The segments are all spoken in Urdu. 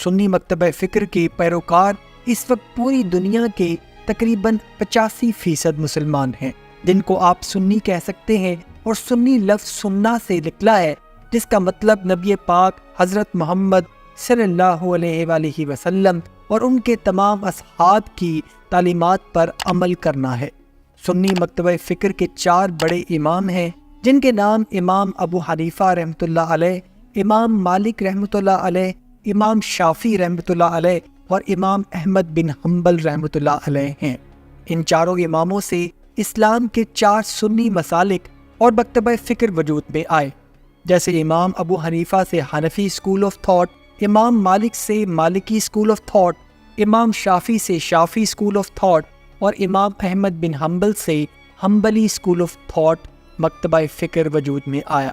سنی مکتبہ فکر کے پیروکار اس وقت پوری دنیا کے تقریباً 85% مسلمان ہیں، جن کو آپ سنی کہہ سکتے ہیں، اور سنی لفظ سننا سے نکلا ہے، جس کا مطلب نبی پاک حضرت محمد صلی اللہ علیہ وآلہ وسلم اور ان کے تمام اصحاب کی تعلیمات پر عمل کرنا ہے۔ سنی مکتبہ فکر کے 4 بڑے امام ہیں، جن کے نام امام ابو حنیفہ رحمۃ اللہ علیہ، امام مالک رحمۃ اللہ علیہ، امام شافعی رحمۃ اللہ علیہ اور امام احمد بن حنبل رحمۃ اللہ علیہ ہیں۔ ان چاروں اماموں سے اسلام کے 4 سنی مسالک اور مکتبہ فکر وجود میں آئے، جیسے امام ابو حنیفہ سے حنفی اسکول آف تھاٹ، امام مالک سے مالکی اسکول آف تھاٹ، امام شافعی سے شافعی اسکول آف تھاٹ اور امام احمد بن حنبل سے حنبلی اسکول آف تھاٹ مکتبہ فکر وجود میں آیا۔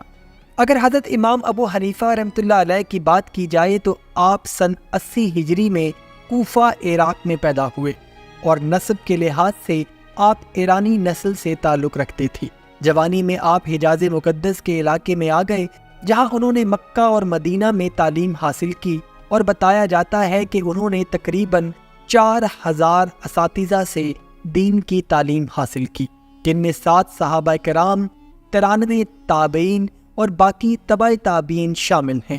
اگر حضرت امام ابو حنیفہ رحمۃ اللہ علیہ کی بات کی جائے تو آپ سن 80 ہجری میں کوفہ عراق میں پیدا ہوئے، اور نسب کے لحاظ سے آپ ایرانی نسل سے تعلق رکھتے تھے۔ جوانی میں آپ حجاز مقدس کے علاقے میں آ گئے، جہاں انہوں نے مکہ اور مدینہ میں تعلیم حاصل کی، اور بتایا جاتا ہے کہ انہوں نے تقریباً 4000 اساتذہ سے دین کی تعلیم حاصل کی، جن میں 7 صحابہ کرام، 93 تابعین اور باقی تبع تابعین شامل ہیں۔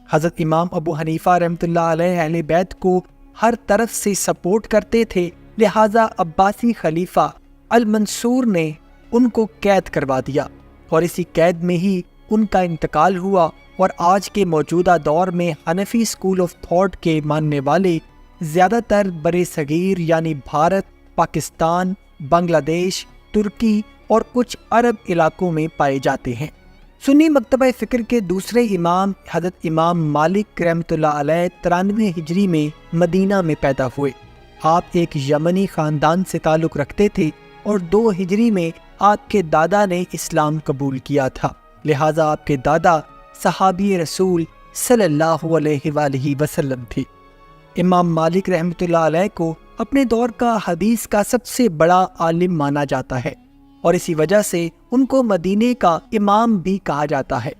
حضرت امام ابو حنیفہ رحمۃ اللہ علیہ اہل بیت کو ہر طرف سے سپورٹ کرتے تھے، لہٰذا عباسی خلیفہ المنصور نے ان کو قید کروا دیا، اور اسی قید میں ہی ان کا انتقال ہوا، اور آج کے موجودہ دور میں حنفی اسکول آف تھاٹ کے ماننے والے زیادہ تر برِ صغیر یعنی بھارت، پاکستان، بنگلہ دیش، ترکی اور کچھ عرب علاقوں میں پائے جاتے ہیں۔ سنی مکتبہ فکر کے دوسرے امام حضرت امام مالک رحمۃ اللہ علیہ 93 ہجری میں مدینہ میں پیدا ہوئے۔ آپ ایک یمنی خاندان سے تعلق رکھتے تھے، اور 2 ہجری میں آپ کے دادا نے اسلام قبول کیا تھا، لہٰذا آپ کے دادا صحابی رسول صلی اللہ علیہ وآلہ وسلم تھے۔ امام مالک رحمۃ اللہ علیہ کو اپنے دور کا حدیث کا سب سے بڑا عالم مانا جاتا ہے، اور اسی وجہ سے ان کو مدینے کا امام بھی کہا جاتا ہے۔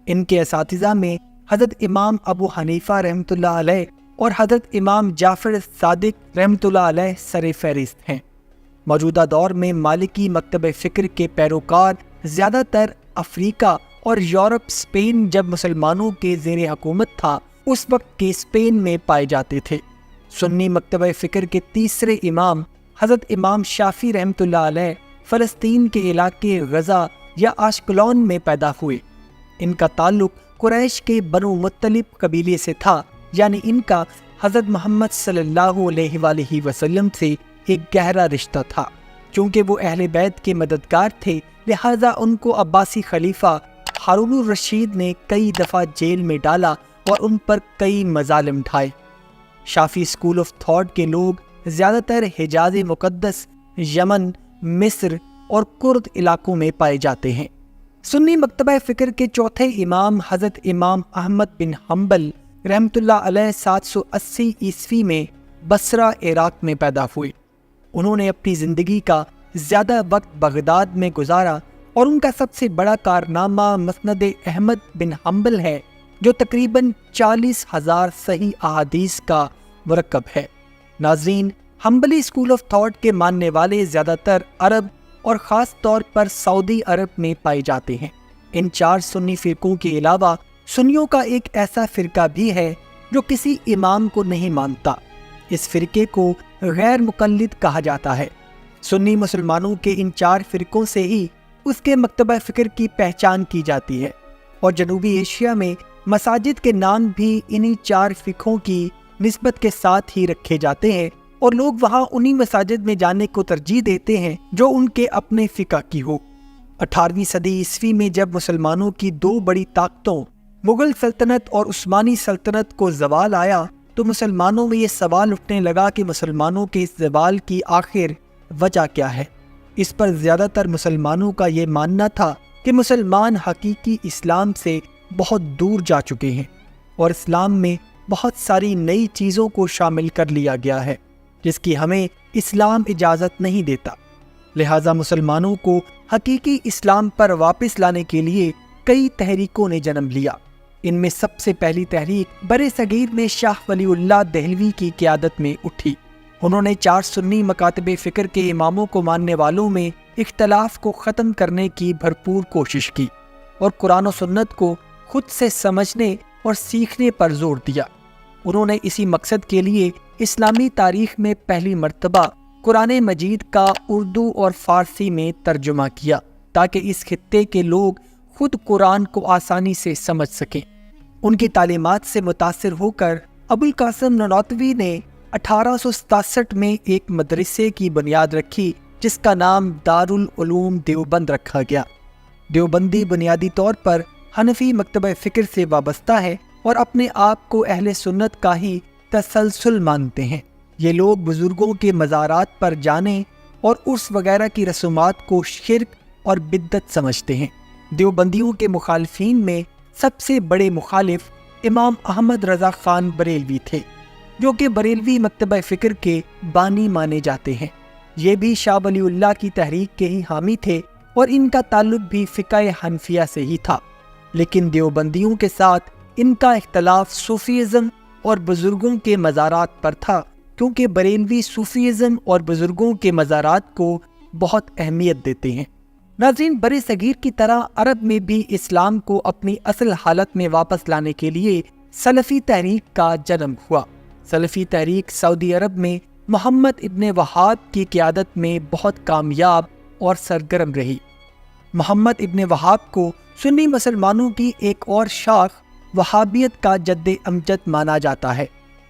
ان کے اساتذہ میں حضرت امام ابو حنیفہ رحمۃ اللہ علیہ اور حضرت امام جعفر صادق رحمۃ اللہ علیہ سر فہرست ہیں۔ موجودہ دور میں مالکی مکتبہ فکر کے پیروکار زیادہ تر افریقہ اور یورپ، اسپین جب مسلمانوں کے زیر حکومت تھا اس وقت کے اسپین میں پائے جاتے تھے۔ سنی مکتبہ فکر کے تیسرے امام حضرت امام شافعی رحمۃ اللہ علیہ فلسطین کے علاقے غزہ یا آشکلون میں پیدا ہوئے۔ ان کا تعلق قریش کے بنو مطلب قبیلے سے تھا، یعنی ان کا حضرت محمد صلی اللہ علیہ وآلہ وسلم سے ایک گہرا رشتہ تھا۔ چونکہ وہ اہل بیت کے مددگار تھے، لہٰذا ان کو عباسی خلیفہ ہارون الرشید نے کئی دفعہ جیل میں ڈالا اور ان پر کئی مظالم ڈھائے۔ شافعی اسکول آف تھاٹ کے لوگ زیادہ تر حجاز مقدس، یمن، مصر اور کرد علاقوں میں پائے جاتے ہیں۔ سنی مکتبہ فکر کے چوتھے امام حضرت امام احمد بن حنبل رحمۃ اللہ علیہ 780 عیسوی میں بصرہ عراق میں پیدا ہوئے۔ انہوں نے اپنی زندگی کا زیادہ وقت بغداد میں گزارا، اور ان کا سب سے بڑا کارنامہ مسند احمد بن حنبل ہے، جو تقریباً 40,000 صحیح احادیث کا مرکب ہے۔ ناظرین، حنبلی اسکول آف تھاٹ کے ماننے والے زیادہ تر عرب اور خاص طور پر سعودی عرب میں پائے جاتے ہیں۔ ان 4 سنی فرقوں کے علاوہ سنیوں کا ایک ایسا فرقہ بھی ہے جو کسی امام کو نہیں مانتا۔ اس فرقے کو غیر مقلد کہا جاتا ہے۔ سنی مسلمانوں کے ان 4 فرقوں سے ہی اس کے مکتبہ فکر کی پہچان کی جاتی ہے، اور جنوبی ایشیا میں مساجد کے نام بھی انہی 4 فقہوں کی نسبت کے ساتھ ہی رکھے جاتے ہیں، اور لوگ وہاں انہی مساجد میں جانے کو ترجیح دیتے ہیں جو ان کے اپنے فقہ کی ہو۔ 18ویں صدی عیسوی میں جب مسلمانوں کی 2 بڑی طاقتوں مغل سلطنت اور عثمانی سلطنت کو زوال آیا، تو مسلمانوں میں یہ سوال اٹھنے لگا کہ مسلمانوں کے اس زوال کی آخر وجہ کیا ہے۔ اس پر زیادہ تر مسلمانوں کا یہ ماننا تھا کہ مسلمان حقیقی اسلام سے بہت دور جا چکے ہیں، اور اسلام میں بہت ساری نئی چیزوں کو شامل کر لیا گیا ہے جس کی ہمیں اسلام اجازت نہیں دیتا۔ لہٰذا مسلمانوں کو حقیقی اسلام پر واپس لانے کے لیے کئی تحریکوں نے جنم لیا۔ ان میں سب سے پہلی تحریک برے صغیر میں شاہ ولی اللہ دہلوی کی قیادت میں اٹھی۔ انہوں نے 4 سنی مکاتب فکر کے اماموں کو ماننے والوں میں اختلاف کو ختم کرنے کی بھرپور کوشش کی اور قرآن و سنت کو خود سے سمجھنے اور سیکھنے پر زور دیا۔ انہوں نے اسی مقصد کے لیے اسلامی تاریخ میں پہلی مرتبہ قرآن مجید کا اردو اور فارسی میں ترجمہ کیا تاکہ اس خطے کے لوگ خود قرآن کو آسانی سے سمجھ سکیں۔ ان کی تعلیمات سے متاثر ہو کر ابوالقاسم نانوتوی نے 1867 میں ایک مدرسے کی بنیاد رکھی جس کا نام دارالعلوم دیوبند رکھا گیا۔ دیوبندی بنیادی طور پر حنفی مکتبہ فکر سے وابستہ ہے اور اپنے آپ کو اہل سنت کا ہی تسلسل مانتے ہیں۔ یہ لوگ بزرگوں کے مزارات پر جانے اور عرس وغیرہ کی رسومات کو شرک اور بدعت سمجھتے ہیں۔ دیوبندیوں کے مخالفین میں سب سے بڑے مخالف امام احمد رضا خان بریلوی تھے، جو کہ بریلوی مکتبہ فکر کے بانی مانے جاتے ہیں۔ یہ بھی شاہ ولی اللہ کی تحریک کے ہی حامی تھے اور ان کا تعلق بھی فقہ حنفیہ سے ہی تھا، لیکن دیوبندیوں کے ساتھ ان کا اختلاف صوفیزم اور بزرگوں کے مزارات پر تھا، کیونکہ بریلوی صوفیزم اور بزرگوں کے مزارات کو بہت اہمیت دیتے ہیں۔ ناظرین، برے صغیر کی طرح عرب میں بھی اسلام کو اپنی اصل حالت میں واپس لانے کے لیے سلفی تحریک کا جنم ہوا۔ سلفی تحریک سعودی عرب میں محمد ابن وہاب کی قیادت میں بہت کامیاب اور سرگرم رہی۔ محمد ابن وہاب کو سنی مسلمانوں کی ایک اور شاخ وہابیت کا جد امجد مانا جاتا ہے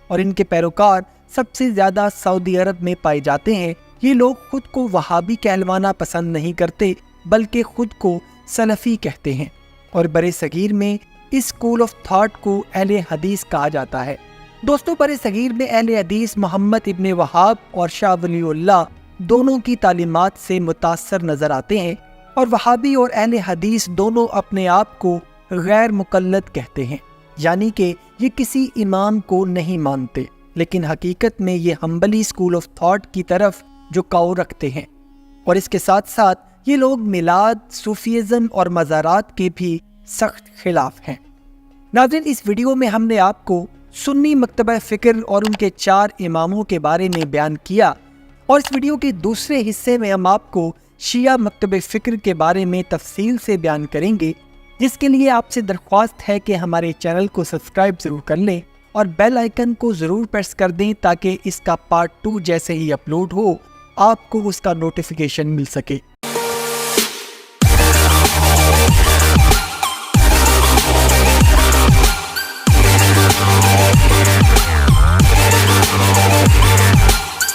اور ان کے پیروکار سب سے زیادہ سعودی عرب میں پائے جاتے ہیں۔ یہ لوگ خود کو وہابی کہلوانا پسند نہیں کرتے بلکہ خود کو سلفی کہتے ہیں اور برے صغیر میں اس اسکول آف تھاٹ کو اہل حدیث کہا جاتا ہے۔ دوستو، برے صغیر میں اہل حدیث محمد ابن وہاب اور شاہ ولی اللہ دونوں کی تعلیمات سے متاثر نظر آتے ہیں اور وہابی اور اہل حدیث دونوں اپنے آپ کو غیر مقلد کہتے ہیں، یعنی کہ یہ کسی امام کو نہیں مانتے، لیکن حقیقت میں یہ حنبلی اسکول آف تھاٹ کی طرف جھکاؤ رکھتے ہیں۔ اور اس کے ساتھ ساتھ یہ لوگ میلاد، صوفیزم اور مزارات کے بھی سخت خلاف ہیں۔ ناظرین، اس ویڈیو میں ہم نے آپ کو سنی مکتبہ فکر اور ان کے 4 اماموں کے بارے میں بیان کیا، اور اس ویڈیو کے دوسرے حصے میں ہم آپ کو شیعہ مکتبہ فکر کے بارے میں تفصیل سے بیان کریں گے، جس کے لیے آپ سے درخواست ہے کہ ہمارے چینل کو سبسکرائب ضرور کر لیں اور بیل آئیکن کو ضرور پریس کر دیں تاکہ اس کا پارٹ 2 جیسے ہی اپلوڈ ہو آپ کو اس کا نوٹیفیکیشن مل سکے۔